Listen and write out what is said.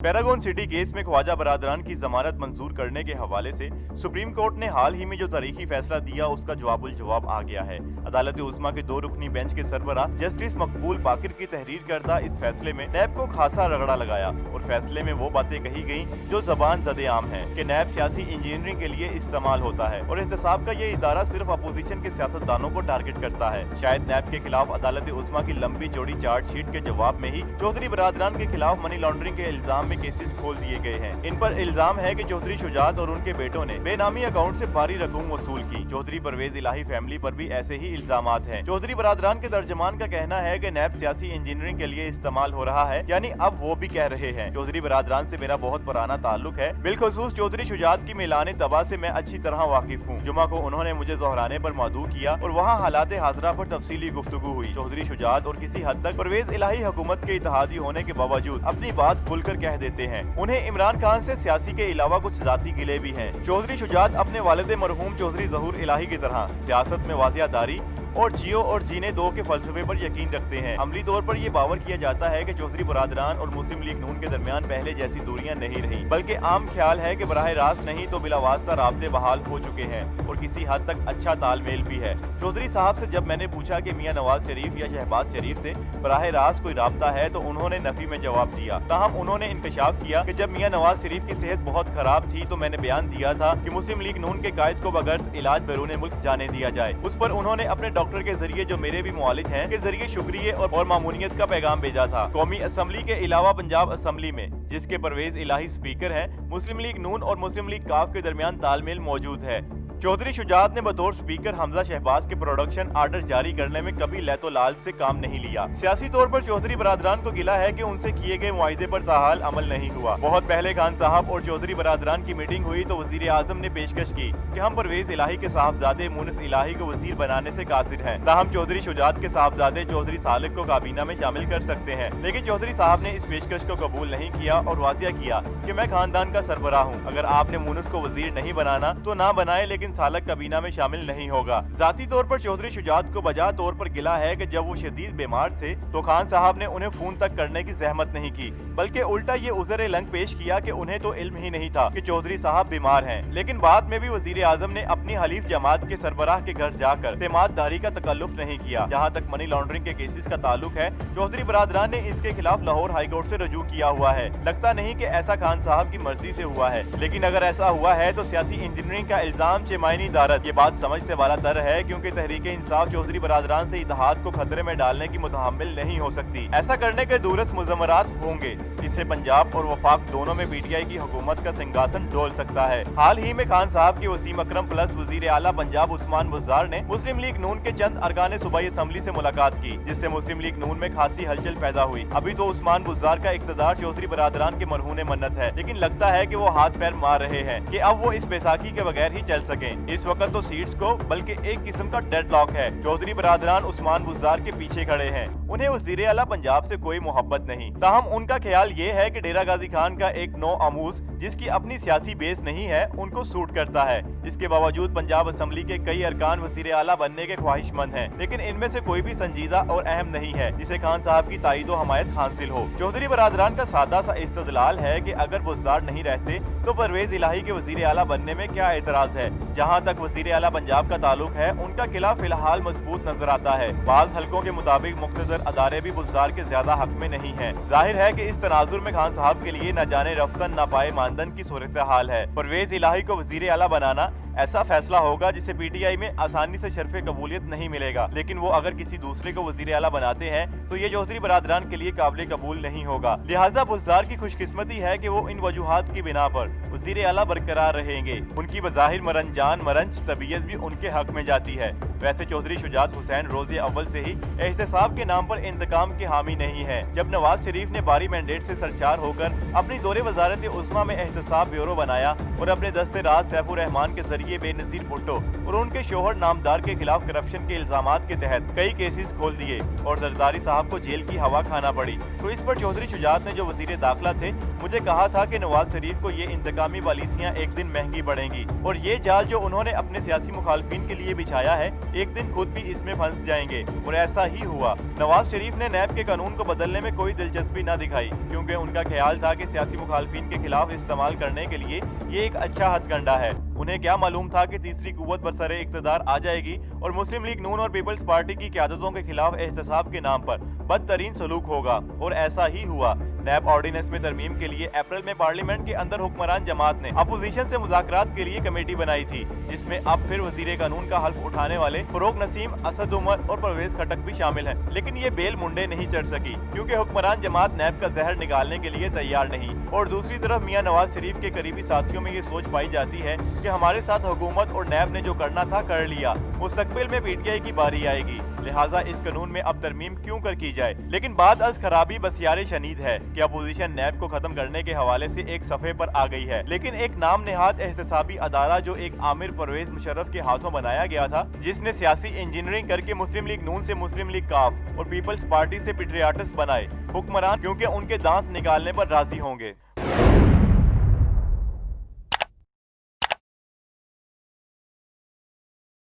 Paragon city case में ख्वाजा बरादरान की जमानत मंजूर करने के हवाले से सुप्रीम कोर्ट ने हाल ही में जो तारीखी फैसला दिया उसका जवाबुल जवाब आ गया है। अदालत उस्मा के 2 रुकनी बेंच के सरबराह जस्टिस मकबूल बाकिर की तहरीर करदा इस फैसले में नैब को खासा रगड़ा लगाया और फैसले में वो बातें कही गयी जो जबान ज़दे आम है कि नैब सियासी इंजीनियरिंग के लिए इस्तेमाल होता है और एहतसाब का ये इदारा सिर्फ अपोजिशन के सियासतदानों को टारगेट करता है। शायद नैब के खिलाफ अदालत उस्मा की लंबी चौड़ी चार्जशीट के जवाब में ही चौधरी बरादरान के खिलाफ मनी लॉन्ड्रिंग के इल्जाम में केसेस खोल दिए गए हैं। इन पर इल्जाम है कि चौधरी शुजात और उनके बेटों ने बेनामी अकाउंट से भारी रकम वसूल की। चौधरी परवेज इलाही फैमिली पर भी ऐसे ही इल्जामात हैं। चौधरी बरादरान के तर्जमान का कहना है कि नैब सियासी इंजीनियरिंग के लिए इस्तेमाल हो रहा है, यानी अब वो भी कह रहे हैं चौधरी बरादरान से मेरा बहुत पुराना ताल्लुक है। बिलखुसूस चौधरी शुजात की मिलाने तबाह से मैं अच्छी तरह वाकिफ हूँ। जुमा को उन्होंने मुझे जोहराने पर मदऊ किया और वहाँ हालात हाजरा पर तफसीली गुफ्तगू हुई। चौधरी शुजात और किसी हद तक परवेज इलाही हुकूमत के इत्तेहादी होने के बावजूद अपनी बात खुलकर कह देते हैं। उन्हें इमरान खान से सियासी के अलावा कुछ जाती गिले भी हैं। चौधरी शुजात अपने वालिद मरहूम चौधरी ज़हूर इलाही की तरह सियासत में वाज़ियादारी और जियो और जीने दो के फलसफे पर यकीन रखते हैं। अमली तौर पर यह बावर किया जाता है कि चौधरी बरादरान और मुस्लिम लीग नून के दरमियान पहले जैसी दूरियां नहीं रही, बल्कि आम ख्याल है कि बराह रास्त नहीं तो बिलावास्ता राब्ते बहाल हो चुके हैं और किसी हद तक अच्छा तालमेल भी है। चौधरी साहब से जब मैंने पूछा कि मियां नवाज शरीफ या शहबाज शरीफ से बराह रास्त कोई राब्ता है तो उन्होंने नफी में जवाब दिया। ताहम उन्होंने इंकशाफ किया कि जब मियां नवाज शरीफ की सेहत बहुत खराब थी तो मैंने बयान दिया था कि मुस्लिम लीग नून के कायद को बगैर इलाज बैरून मुल्क जाने दिया जाए। उस पर उन्होंने अपने डॉक्टर के जरिए जो मेरे भी मुआलिज हैं के जरिए शुक्रिया और मामूनियत का पैगाम भेजा था। कौमी असम्बली के अलावा पंजाब असम्बली में, जिसके परवेज इलाही स्पीकर हैं, मुस्लिम लीग नून और मुस्लिम लीग काफ के दरमियान तालमेल मौजूद है। चौधरी शुजात ने बतौर स्पीकर हमजा शहबाज के प्रोडक्शन आर्डर जारी करने में कभी लैतो लाल से काम नहीं लिया। सियासी तौर पर चौधरी बरादरान को गिला है कि उनसे किए गए मुआहिदे पर ताहाल अमल नहीं हुआ। बहुत पहले खान साहब और चौधरी बरादरान की मीटिंग हुई तो वजीर आजम ने पेशकश की कि हम परवेज इलाही के साहबजादे मुनिस इलाही को वजीर बनाने से कासिर हैं। ताहम चौधरी शुजात के साहबजादे चौधरी सालिक को काबीना में शामिल कर सकते हैं, लेकिन चौधरी साहब ने इस पेशकश को कबूल नहीं किया और वाजिया किया कि मैं खानदान का सरबराह हूँ। अगर आपने मुनिस को वजीर नहीं बनाना तो ना बनाए, लेकिन सालक काबीना शामिल नहीं होगा। जाती तौर पर चौधरी शुजात को बजा तौर पर गिला है कि जब वो शदीद बीमार थे तो खान साहब ने उन्हें फोन तक करने की जहमत नहीं की, बल्कि उल्टा ये उज़र लंग पेश किया कि उन्हें तो इल्म ही नहीं था कि चौधरी साहब बीमार हैं। लेकिन बाद में भी वजीर आजम ने अपनी हलीफ जमात के सरबराह के घर जाकर तेमाददारी का तकल्लुफ नहीं किया। जहाँ तक मनी लॉन्ड्रिंग के केसेस का ताल्लुक है, चौधरी बरादरान ने इसके खिलाफ लाहौर हाई कोर्ट से रजू किया हुआ है। लगता नहीं कि ऐसा खान साहब की मर्जी से हुआ है, लेकिन अगर ऐसा हुआ है तो सियासी इंजीनियरिंग का इल्जाम चेमायनी दारत ये बात समझ से वाला तर है, क्योंकि तहरीके इंसाफ चौधरी बरादरान से इत्तेहाद को खतरे में डालने की मुतहम्मिल नहीं हो सकती। ऐसा करने के दूरस मुज़म्मरात होंगे, इससे पंजाब और वफाक दोनों में पीटीआई की हुकूमत का सिंहासन डोल सकता है। हाल ही में खान साहब के वसीम अकरम प्लस वजीर आला पंजाब उस्मान बुज़दार ने मुस्लिम लीग नून के चंद अरकान सूबाई असम्बली से मुलाकात की, जिससे मुस्लिम लीग नून में खासी हलचल पैदा हुई। अभी तो उस्मान बुज़दार का इक़्तिदार चौधरी बरादरान के मरहून मन्नत है, लेकिन लगता है कि वो हाथ पैर मार रहे हैं कि अब वो इस बैसाखी के बगैर ही चल सकें। इस वक्त तो सीट्स को बल्कि एक किस्म का डेडलॉक है। चौधरी बरादरान उस्मान बुज़दार के पीछे खड़े हैं। उन्हें वज़ीर आला पंजाब से कोई मोहब्बत नहीं। ताहम उनका ख्याल ये है कि डेरा गाजी खान का एक नौ आमूज जिसकी अपनी सियासी बेस नहीं है उनको सूट करता है। इसके बावजूद पंजाब असम्बली के कई अरकान वज़ीर आला बनने के ख्वाहिशमंद हैं, लेकिन इनमें से कोई भी संजीदा और अहम नहीं है जिसे खान साहब की ताईद और हमायत हासिल हो। चौधरी बरादरान का सादा सा इस्तदलाल है कि अगर बुज़दार नहीं रहते तो परवेज इलाही के वज़ीर आला बनने में क्या एतराज है। जहाँ तक वज़ीर आला पंजाब का ताल्लुक है, उनका किला फिलहाल मजबूत नजर आता है। बाज़ हलकों के मुताबिक मुख्तसर अदारे भी बुज़दार के ज्यादा हक में नहीं है। जाहिर है कि इस तनाजुर में खान साहब के लिए न जाने रफ्तन न पाए मानदन की सूरत हाल है। परवेज इलाही को वज़ीर आला बनाना ऐसा फैसला होगा जिसे पीटीआई में आसानी से शर्फ कबूलियत नहीं मिलेगा, लेकिन वो अगर किसी दूसरे को वज़ीर आला बनाते हैं तो ये चौधरी बरादरान के लिए काबिल कबूल नहीं होगा। लिहाजा बुज़दार की खुशकिस्मती है कि वो इन वजूहात की बिना पर वज़ीर आला बरकरार रहेंगे। उनकी बज़ाहिर मरंजान मरंज तबीयत भी उनके हक में जाती है। वैसे चौधरी शुजात हुसैन रोज़े अव्वल से ही एहतसाब के नाम पर इंतकाम के हामी नहीं है। जब नवाज शरीफ ने बारी मैंडेट से सरचार होकर अपनी दौरे वजारत उस्मा में एहतसाब ब्यूरो बनाया और अपने दस्ते राज सैफुर रहमान के जरिए बेनज़ीर भुट्टो और उनके शोहर नामदार के खिलाफ करप्शन के इल्जामात के तहत कई केसेस खोल दिए और जरदारी साहब को जेल की हवा खाना पड़ी, तो इस पर चौधरी शुजात ने जो वजीर दाखिला थे मुझे कहा था कि नवाज शरीफ को ये इंतकामी पॉलिसियां एक दिन महंगी पड़ेंगी और ये जाल जो उन्होंने अपने सियासी मुखालफिन के लिए बिछाया है एक दिन खुद भी इसमें फंस जाएंगे। और ऐसा ही हुआ। नवाज शरीफ ने नैब के कानून को बदलने में कोई दिलचस्पी न दिखाई, क्योंकि उनका ख्याल था कि सियासी मुखालफिन के खिलाफ इस्तेमाल करने के लिए ये एक अच्छा हथकंडा है। उन्हें क्या मालूम था कि तीसरी कुव्वत बरसरे इक़्तिदार आ जाएगी और मुस्लिम लीग नून और पीपल्स पार्टी की क़यादतों के खिलाफ एहतसाब के नाम पर बदतरीन सलूक होगा। और ऐसा ही हुआ। नैब ऑर्डिनेंस में तरमीम के लिए अप्रैल में पार्लियामेंट के अंदर हुक्मरान जमात ने अपोजिशन से मुज़ाकरात के लिए कमेटी बनाई थी, जिसमें अब फिर वज़ीर कानून का हल्फ उठाने वाले फरूक नसीम, असद उमर और परवेज खटक भी शामिल हैं। लेकिन ये बेल मुंडे नहीं चढ़ सकी, क्योंकि हुक्मरान जमात नैब का जहर निकालने के लिए तैयार नहीं। और दूसरी तरफ मियां नवाज शरीफ के करीबी साथियों में ये सोच पाई जाती है कि हमारे साथ हुकूमत और नैब ने जो करना था कर लिया, मुस्तकबिल में पीटीआई की बारी आएगी, लिहाजा इस कानून में अब तरमीम क्यों कर की जाए। लेकिन बात अज खराबी बसियारे शनीद है कि अपोजिशन नैब को खत्म करने के हवाले से एक सफ़े पर आ गई है। लेकिन एक नाम नेहाद एहतसाबी अदारा जो एक आमिर परवेज मुशर्रफ के हाथों बनाया गया था, जिसने सियासी इंजीनियरिंग करके मुस्लिम लीग नून से मुस्लिम लीग काफ और पीपल्स पार्टी से पेट्रियाटिस्ट बनाए हुक्मरान, क्योंकि उनके दांत निकालने पर राजी होंगे।